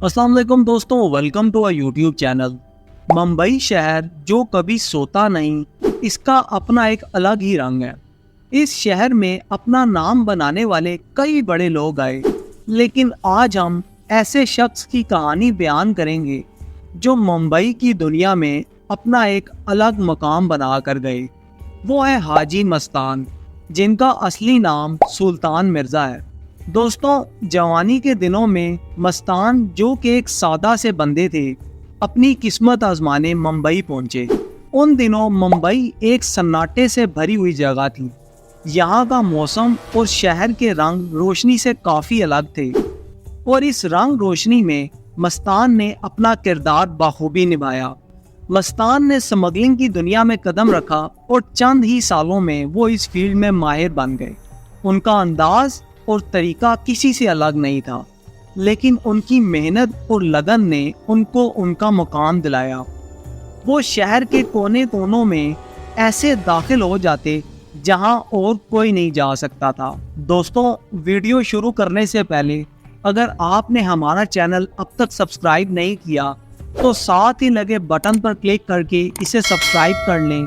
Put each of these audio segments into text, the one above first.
السلام علیکم دوستوں، welcome to YouTube channel. Mumbai شہر جو کبھی سوتا نہیں، اس کا اپنا ایک الگ ہی رنگ ہے۔ اس شہر میں اپنا نام بنانے والے کئی بڑے لوگ آئے، لیکن آج ہم ایسے شخص کی کہانی بیان کریں گے جو ممبئی کی دنیا میں اپنا ایک الگ مقام بنا کر گئے۔ وہ ہے حاجی مستان، جن کا اصلی نام سلطان مرزا ہے۔ دوستوں، جوانی کے دنوں میں مستان، جو کہ ایک سادہ سے بندے تھے، اپنی قسمت آزمانے ممبئی پہنچے۔ ان دنوں ممبئی ایک سناٹے سے بھری ہوئی جگہ تھی۔ یہاں کا موسم اور شہر کے رنگ روشنی سے کافی الگ تھے، اور اس رنگ روشنی میں مستان نے اپنا کردار بخوبی نبھایا۔ مستان نے سمگلنگ کی دنیا میں قدم رکھا اور چند ہی سالوں میں وہ اس فیلڈ میں ماہر بن گئے۔ ان کا انداز اور طریقہ کسی سے الگ نہیں تھا، لیکن ان کی محنت اور لگن نے ان کو ان کا مقام دلایا۔ وہ شہر کے کونے کونوں میں ایسے داخل ہو جاتے جہاں اور کوئی نہیں جا سکتا تھا۔ دوستوں، ویڈیو شروع کرنے سے پہلے اگر آپ نے ہمارا چینل اب تک سبسکرائب نہیں کیا تو ساتھ ہی لگے بٹن پر کلک کر کے اسے سبسکرائب کر لیں،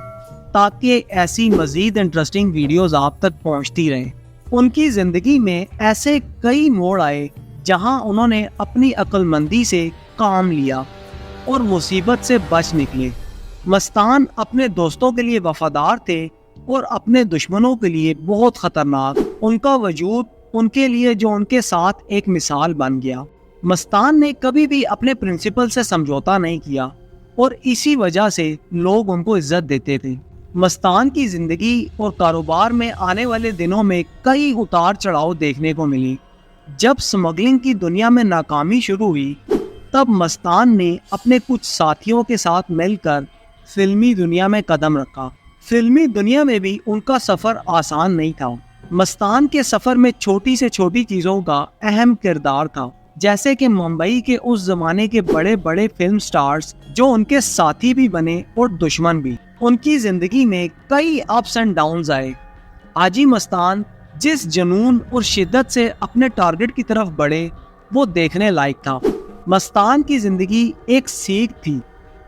تاکہ ایسی مزید انٹرسٹنگ ویڈیوز آپ تک پہنچتی رہیں۔ ان کی زندگی میں ایسے کئی موڑ آئے جہاں انہوں نے اپنی عقل مندی سے کام لیا اور مصیبت سے بچ نکلے۔ مستان اپنے دوستوں کے لیے وفادار تھے اور اپنے دشمنوں کے لیے بہت خطرناک۔ ان کا وجود ان کے لیے جو ان کے ساتھ ایک مثال بن گیا۔ مستان نے کبھی بھی اپنے پرنسپل سے سمجھوتا نہیں کیا، اور اسی وجہ سے لوگ ان کو عزت دیتے تھے۔ مستان کی زندگی اور کاروبار میں آنے والے دنوں میں کئی اتار چڑھاؤ دیکھنے کو ملی۔ جب سمگلنگ کی دنیا میں ناکامی شروع ہوئی، تب مستان نے اپنے کچھ ساتھیوں کے ساتھ مل کر فلمی دنیا میں قدم رکھا۔ فلمی دنیا میں بھی ان کا سفر آسان نہیں تھا۔ مستان کے سفر میں چھوٹی سے چھوٹی چیزوں کا اہم کردار تھا، جیسے کہ ممبئی کے اس زمانے کے بڑے بڑے فلم سٹارز جو ان کے ساتھی بھی بنے اور دشمن بھی۔ ان کی زندگی میں کئی اپس اینڈ ڈاؤنز آئے۔ حاجی مستان جس جنون اور شدت سے اپنے ٹارگٹ کی طرف بڑھے، وہ دیکھنے لائق تھا۔ مستان کی زندگی ایک سیکھ تھی،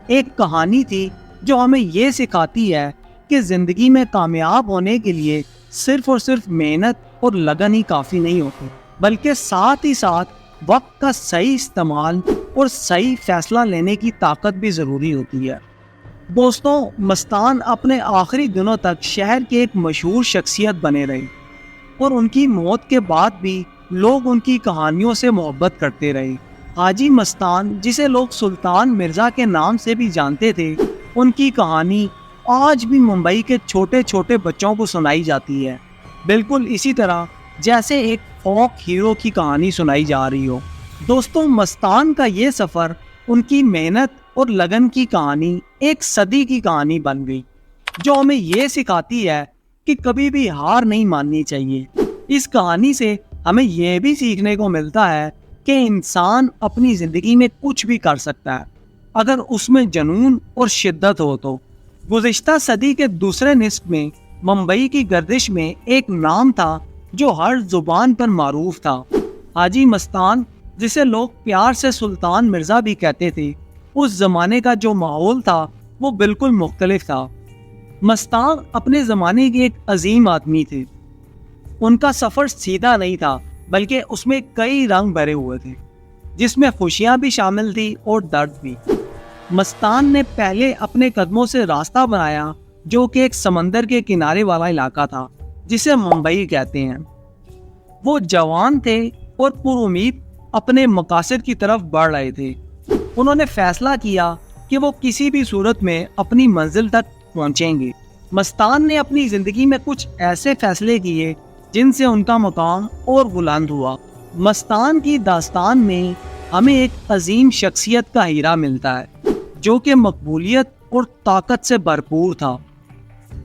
ایک کہانی تھی جو ہمیں یہ سکھاتی ہے کہ زندگی میں کامیاب ہونے کے لیے صرف اور صرف محنت اور لگن ہی کافی نہیں ہوتی، بلکہ ساتھ ہی ساتھ وقت کا صحیح استعمال اور صحیح فیصلہ لینے کی طاقت بھی ضروری ہوتی ہے۔ دوستوں، مستان اپنے آخری دنوں تک شہر کے ایک مشہور شخصیت بنے رہے، اور ان کی موت کے بعد بھی لوگ ان کی کہانیوں سے محبت کرتے رہے۔ حاجی مستان، جسے لوگ سلطان مرزا کے نام سے بھی جانتے تھے، ان کی کہانی آج بھی ممبئی کے چھوٹے چھوٹے بچوں کو سنائی جاتی ہے، بالکل اسی طرح جیسے ایک فوک ہیرو کی کہانی سنائی جا رہی ہو۔ دوستوں، مستان کا یہ سفر، ان کی محنت اور لگن کی کہانی ایک صدی کی کہانی بن گئی، جو ہمیں یہ سکھاتی ہے کہ کبھی بھی ہار نہیں ماننی چاہیے۔ اس کہانی سے ہمیں یہ بھی سیکھنے کو ملتا ہے کہ انسان اپنی زندگی میں کچھ بھی کر سکتا ہے، اگر اس میں جنون اور شدت ہو تو۔ گزشتہ صدی کے دوسرے نصف میں ممبئی کی گردش میں ایک نام تھا جو ہر زبان پر معروف تھا، حاجی مستان، جسے لوگ پیار سے سلطان مرزا بھی کہتے تھے۔ اس زمانے کا جو ماحول تھا وہ بالکل مختلف تھا۔ مستان اپنے زمانے کے ایک عظیم آدمی تھے۔ ان کا سفر سیدھا نہیں تھا، بلکہ اس میں کئی رنگ بھرے ہوئے تھے، جس میں خوشیاں بھی شامل تھی اور درد بھی۔ مستان نے پہلے اپنے قدموں سے راستہ بنایا، جو کہ ایک سمندر کے کنارے والا علاقہ تھا، جسے ممبئی کہتے ہیں۔ وہ جوان تھے اور پر امید اپنے مقاصد کی طرف بڑھ رہے تھے۔ انہوں نے فیصلہ کیا کہ وہ کسی بھی صورت میں اپنی منزل تک پہنچیں گے۔ مستان نے اپنی زندگی میں کچھ ایسے فیصلے کیے جن سے ان کا مقام اور بلند ہوا۔ مستان کی داستان میں ہمیں ایک عظیم شخصیت کا ہیرا ملتا ہے، جو کہ مقبولیت اور طاقت سے بھرپور تھا۔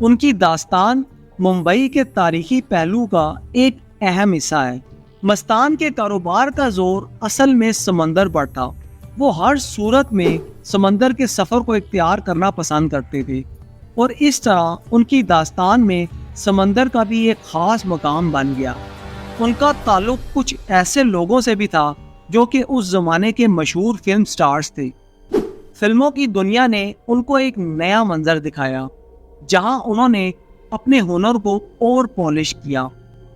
ان کی داستان ممبئی کے تاریخی پہلو کا ایک اہم حصہ ہے۔ مستان کے کاروبار کا زور اصل میں سمندر پر تھا۔ وہ ہر صورت میں سمندر کے سفر کو اختیار کرنا پسند کرتے تھے، اور اس طرح ان کی داستان میں سمندر کا بھی ایک خاص مقام بن گیا۔ ان کا تعلق کچھ ایسے لوگوں سے بھی تھا جو کہ اس زمانے کے مشہور فلم سٹارز تھے۔ فلموں کی دنیا نے ان کو ایک نیا منظر دکھایا جہاں انہوں نے اپنے ہنر کو اور پالش کیا۔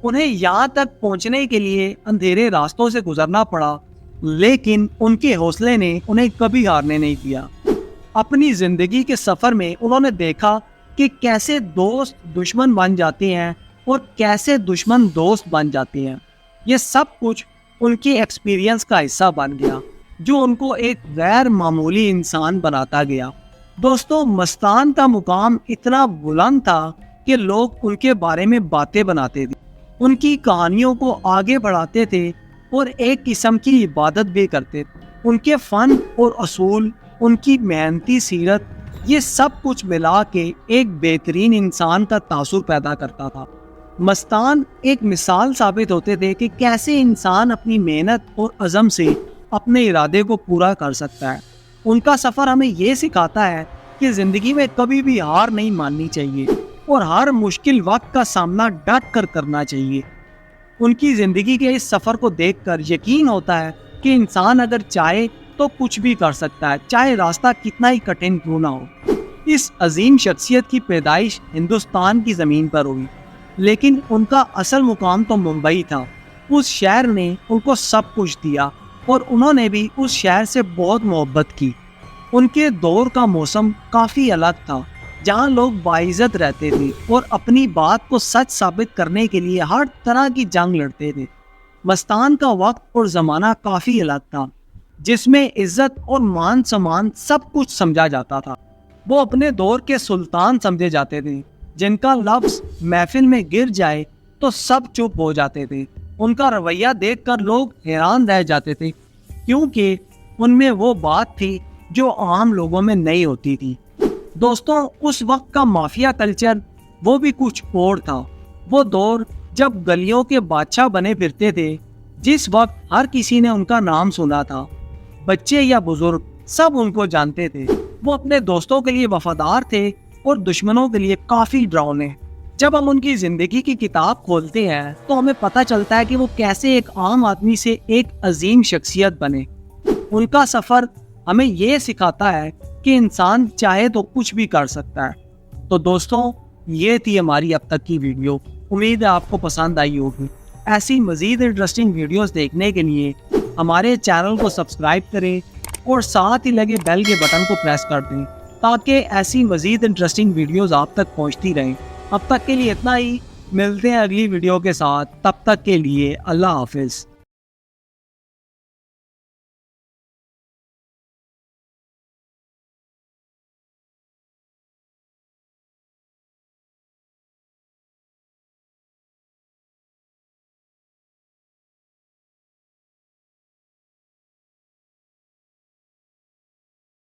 انہیں یہاں تک پہنچنے کے لیے اندھیرے راستوں سے گزرنا پڑا، لیکن ان کے حوصلے نے انہیں کبھی ہارنے نہیں دیا۔ اپنی زندگی کے سفر میں انہوں نے دیکھا کہ کیسے دوست دشمن بن جاتے ہیں اور کیسے دشمن دوست بن جاتے ہیں۔ یہ سب کچھ ان کے ایکسپیرینس کا حصہ بن گیا جو ان کو ایک غیر معمولی انسان بناتا گیا۔ دوستوں، مستان کا مقام اتنا بلند تھا کہ لوگ ان کے بارے میں باتیں بناتے تھے، ان کی کہانیوں کو آگے بڑھاتے تھے اور ایک قسم کی عبادت بھی کرتے تھے۔ ان کے فن اور اصول، ان کی محنتی سیرت، یہ سب کچھ ملا کے ایک بہترین انسان کا تاثر پیدا کرتا تھا۔ مستان ایک مثال ثابت ہوتے تھے کہ کیسے انسان اپنی محنت اور عزم سے اپنے ارادے کو پورا کر سکتا ہے۔ ان کا سفر ہمیں یہ سکھاتا ہے کہ زندگی میں کبھی بھی ہار نہیں ماننی چاہیے اور ہر مشکل وقت کا سامنا ڈٹ کر کرنا چاہیے۔ ان کی زندگی کے اس سفر کو دیکھ کر یقین ہوتا ہے کہ انسان اگر چاہے تو کچھ بھی کر سکتا ہے، چاہے راستہ کتنا ہی کٹھن کیوں نہ ہو۔ اس عظیم شخصیت کی پیدائش ہندوستان کی زمین پر ہوئی، لیکن ان کا اصل مقام تو ممبئی تھا۔ اس شہر نے ان کو سب کچھ دیا اور انہوں نے بھی اس شہر سے بہت محبت کی۔ ان کے دور کا موسم کافی الگ تھا، جہاں لوگ باعزت رہتے تھے اور اپنی بات کو سچ ثابت کرنے کے لیے ہر طرح کی جنگ لڑتے تھے۔ مستان کا وقت اور زمانہ کافی الگ تھا، جس میں عزت اور مان سمان سب کچھ سمجھا جاتا تھا۔ وہ اپنے دور کے سلطان سمجھے جاتے تھے، جن کا لفظ محفل میں گر جائے تو سب چپ ہو جاتے تھے۔ ان کا رویہ دیکھ کر لوگ حیران رہ جاتے تھے، کیونکہ ان میں وہ بات تھی جو عام لوگوں میں نہیں ہوتی تھی۔ دوستوں، اس وقت کا مافیا کلچر وہ بھی کچھ اور تھا۔ وہ دور جب گلیوں کے بادشاہ بنے پھرتے تھے، جس وقت ہر کسی نے ان کا نام سنا تھا، بچے یا بزرگ سب ان کو جانتے تھے۔ وہ اپنے دوستوں کے لیے وفادار تھے اور دشمنوں کے لیے کافی ڈراؤنے۔ جب ہم ان کی زندگی کی کتاب کھولتے ہیں تو ہمیں پتہ چلتا ہے کہ وہ کیسے ایک عام آدمی سے ایک عظیم شخصیت بنے۔ ان کا سفر ہمیں یہ سکھاتا ہے کہ انسان چاہے تو کچھ بھی کر سکتا ہے۔ تو دوستوں، یہ تھی ہماری اب تک کی ویڈیو۔ امید ہے آپ کو پسند آئی ہوگی۔ ایسی مزید انٹرسٹنگ ویڈیوز دیکھنے کے لیے ہمارے چینل کو سبسکرائب کریں اور ساتھ ہی لگے بیل کے بٹن کو پریس کر دیں تاکہ ایسی مزید انٹرسٹنگ ویڈیوز آپ تک پہنچتی رہیں۔ اب تک کے لیے اتنا ہی، ملتے ہیں اگلی ویڈیو کے ساتھ، تب تک کے لیے اللہ حافظ۔